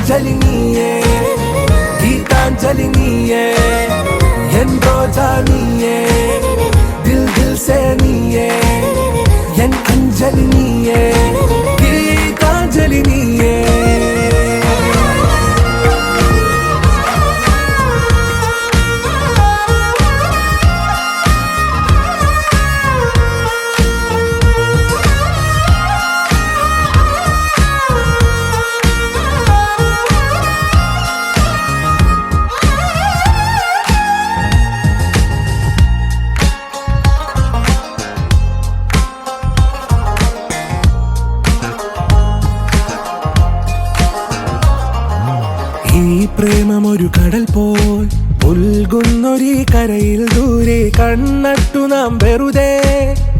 അഞ്ജലി നീയേ, ഗീതാഞ്ജലി നീയേ, എൻ റോജാ നീയേ, ദിൽ ദിൽ സേ നീയേ, എൻ അഞ്ജലി നീയേ, ഗീതാഞ്ജലി നീയേ. ഈ പ്രേമമൊരു കടൽ പോൽ പുൽകുന്നൊരീ കരയിൽ ദൂരെ കണ്ണട്ടു നാം വെറുതെ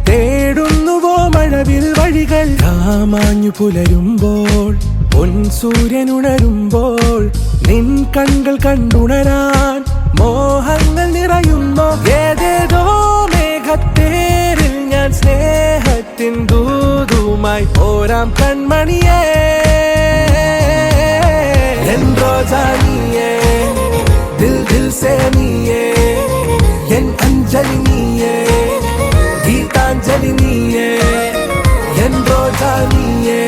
തേടുന്നുവോ മഴവിൽ വഴികൾ. കാമാഞ്ഞു പുലരുമ്പോൾ പൊൻസൂര്യനുണരുമ്പോൾ നിൻ കണ്ണുകൾ കണ്ടുണരാൻ മോഹങ്ങൾ നിറയുന്നു. ഏതേതോ മേഘത്തേരിൽ ഞാൻ സ്നേഹത്തിൻ ദൂതുമായി പോരാം കൺമണിയേ, എൻ റോജാ നീയേ, ദിൽ ദിൽ സേ നീയേ, എൻ അഞ്ജലി നീയേ, ഗീതാഞ്ജലി നീയേ, എൻ റോജാ നീയേ,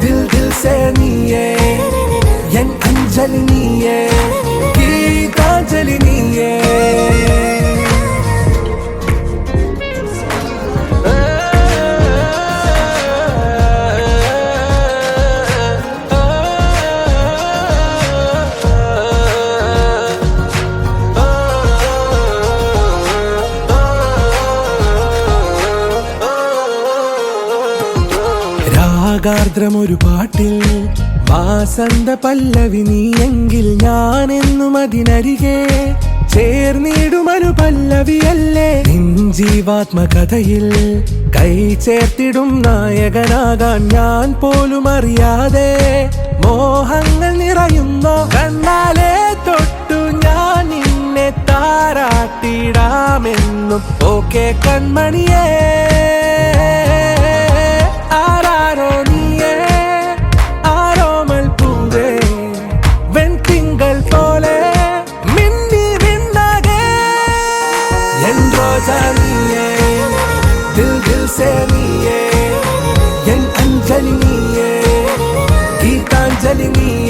ദിൽ ദിൽ സേ നീയേ, എൻ അഞ്ജലി നീയേ, ഗീതാഞ്ജലി നീയേ. രാഗാർദ്രമൊരു പാട്ടിൽ വാസന്ത പല്ലവി നീയെങ്കിൽ ഞാനെന്നും അതിനരികെ ചേർന്നിടുമനു പല്ലവിയല്ലേ. നിൻ ജീവാത്മകഥയിൽ കൈ ചേർത്തിടും നായകനാകാൻ ഞാൻ പോലും അറിയാതെ മോഹങ്ങൾ നിറയുന്നോ. കണ്ണാലെ തൊട്ടു ഞാൻ നിന്നെ താരാട്ടിടാമെന്നും ഓക്കെ കൺമണിയേ. ആരാരോ നീയേ, ആരോമൽ പൂവേ, വെൺതിങ്കൾ പോലെ മിന്നി മിന്നാകെ, എൻ റോജാ നീയേ, ദിൽ ദിൽ സേ നീയേ, എൻ അഞ്ജലി നീയേ, ഗീതാഞ്ജലി നീയേ.